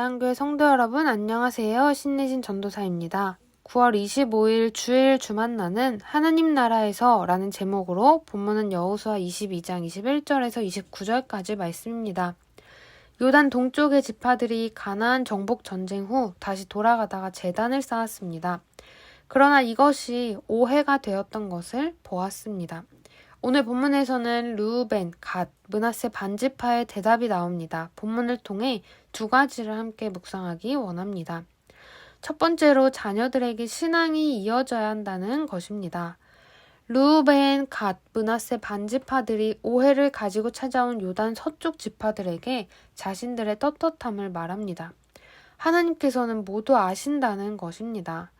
사랑교회 성도 여러분 안녕하세요. 신내진 전도사입니다. 9월 25일 주일 주만나는 하나님 나라에서 라는 제목으로 본문은 여호수아 22장 21절에서 29절까지 말씀입니다. 요단 동쪽의 지파들이 가나안 정복 전쟁 후 다시 돌아가다가 제단을 쌓았습니다. 그러나 이것이 오해가 되었던 것을 보았습니다. 오늘 본문에서는 르우벤, 갓, 므낫세 반지파의 대답이 나옵니다. 본문을 통해 두 가지를 함께 묵상하기 원합니다. 첫 번째로 자녀들에게 신앙이 이어져야 한다는 것입니다. 르우벤, 갓, 므낫세 반지파들이 오해를 가지고 찾아온 요단 서쪽 지파들에게 자신들의 떳떳함을 말합니다. 하나님께서는 모두 아신다는 것입니다.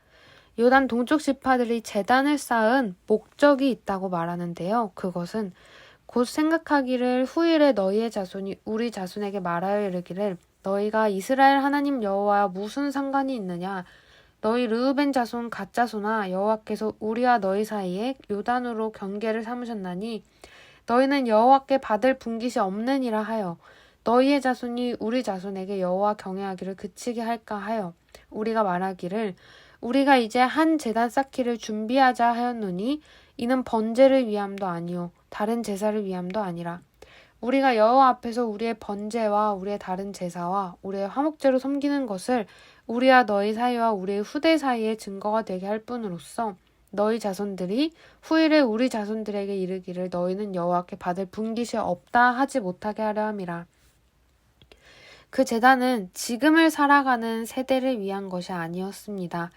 요단 동쪽 지파들이 제단을 쌓은 목적이 있다고 말하는데요. 그것은 곧 생각하기를 후일에 너희의 자손이 우리 자손에게 말하여 이르기를 너희가 이스라엘 하나님 여호와와 무슨 상관이 있느냐? 너희 르우벤 자손 갓 자손아 여호와께서 우리와 너희 사이에 요단으로 경계를 삼으셨나니 너희는 여호와께 받을 분깃이 없느니라 하여 너희의 자손이 우리 자손에게 여호와 경외하기를 그치게 할까 하여 우리가 말하기를 우리가 이제 한 제단 쌓기를 준비하자 하였노니 이는 번제를 위함도 아니요 다른 제사를 위함도 아니라 우리가 여호와 앞에서 우리의 번제와 우리의 다른 제사와 우리의 화목제로 섬기는 것을 우리와 너희 사이와 우리의 후대 사이에 증거가 되게 할 뿐으로써 너희 자손들이 후일에 우리 자손들에게 이르기를 너희는 여호와께 받을 분깃이 없다 하지 못하게 하려 함이라. 그 제단은 지금을 살아가는 세대를 위한 것이 아니었습니다.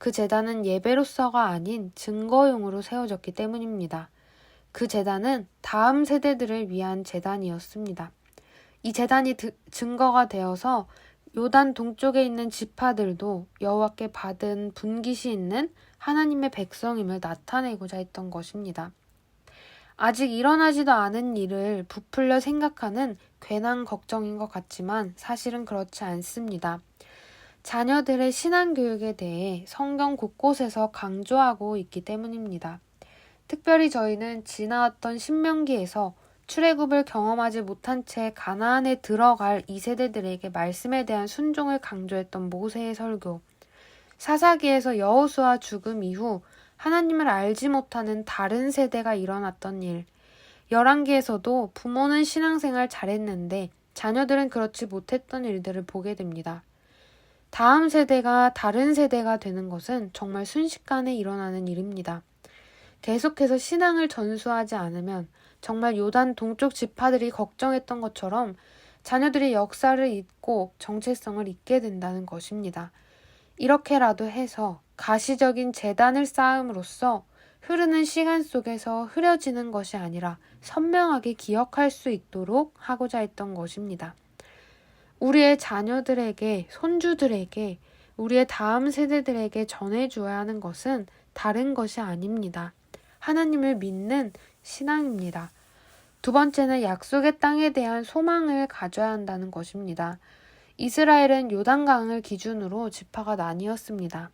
그 제단은 예배로서가 아닌 증거용으로 세워졌기 때문입니다. 그 제단은 다음 세대들을 위한 제단이었습니다. 이 제단이 증거가 되어서 요단 동쪽에 있는 지파들도 여호와께 받은 분깃이 있는 하나님의 백성임을 나타내고자 했던 것입니다. 아직 일어나지도 않은 일을 부풀려 생각하는 괜한 걱정인 것 같지만 사실은 그렇지 않습니다. 자녀들의 신앙교육에 대해 성경 곳곳에서 강조하고 있기 때문입니다. 특별히 저희는 지나왔던 신명기에서 출애굽을 경험하지 못한 채 가나안에 들어갈 2세대들에게 말씀에 대한 순종을 강조했던 모세의 설교, 사사기에서 여호수아 죽음 이후 하나님을 알지 못하는 다른 세대가 일어났던 일, 열왕기에서도 부모는 신앙생활 잘했는데 자녀들은 그렇지 못했던 일들을 보게 됩니다. 다음 세대가 다른 세대가 되는 것은 정말 순식간에 일어나는 일입니다. 계속해서 신앙을 전수하지 않으면 정말 요단 동쪽 지파들이 걱정했던 것처럼 자녀들이 역사를 잊고 정체성을 잊게 된다는 것입니다. 이렇게라도 해서 가시적인 제단을 쌓음으로써 흐르는 시간 속에서 흐려지는 것이 아니라 선명하게 기억할 수 있도록 하고자 했던 것입니다. 우리의 자녀들에게, 손주들에게, 우리의 다음 세대들에게 전해줘야 하는 것은 다른 것이 아닙니다. 하나님을 믿는 신앙입니다. 두 번째는 약속의 땅에 대한 소망을 가져야 한다는 것입니다. 이스라엘은 요단강을 기준으로 지파가 나뉘었습니다.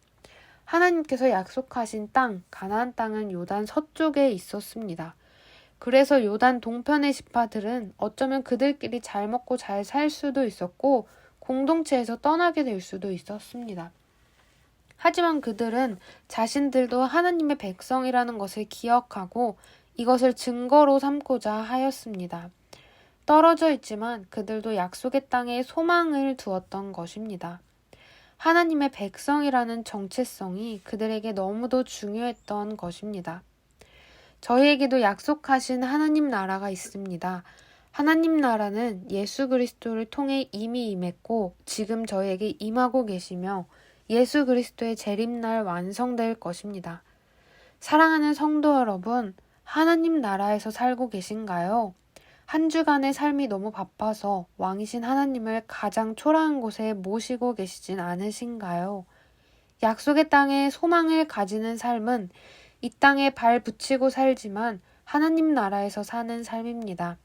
하나님께서 약속하신 땅, 가나안 땅은 요단 서쪽에 있었습니다. 그래서 요단 동편의 지파들은 어쩌면 그들끼리 잘 먹고 잘 살 수도 있었고 공동체에서 떠나게 될 수도 있었습니다. 하지만 그들은 자신들도 하나님의 백성이라는 것을 기억하고 이것을 증거로 삼고자 하였습니다. 떨어져 있지만 그들도 약속의 땅에 소망을 두었던 것입니다. 하나님의 백성이라는 정체성이 그들에게 너무도 중요했던 것입니다. 저희에게도 약속하신 하나님 나라가 있습니다. 하나님 나라는 예수 그리스도를 통해 이미 임했고 지금 저희에게 임하고 계시며 예수 그리스도의 재림날 완성될 것입니다. 사랑하는 성도 여러분, 하나님 나라에서 살고 계신가요? 한 주간의 삶이 너무 바빠서 왕이신 하나님을 가장 초라한 곳에 모시고 계시진 않으신가요? 약속의 땅에 소망을 가지는 삶은 이 땅에 발 붙이고 살지만 하나님 나라에서 사는 삶입니다.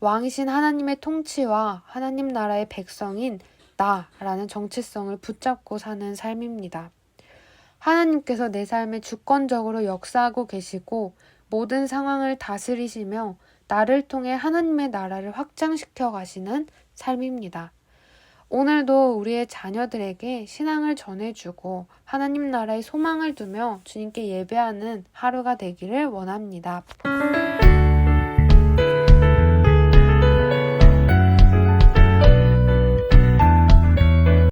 왕이신 하나님의 통치와 하나님 나라의 백성인 나라는 정체성을 붙잡고 사는 삶입니다. 하나님께서 내 삶에 주권적으로 역사하고 계시고 모든 상황을 다스리시며 나를 통해 하나님의 나라를 확장시켜 가시는 삶입니다. 오늘도 우리의 자녀들에게 신앙을 전해주고 하나님 나라의 소망을 두며 주님께 예배하는 하루가 되기를 원합니다.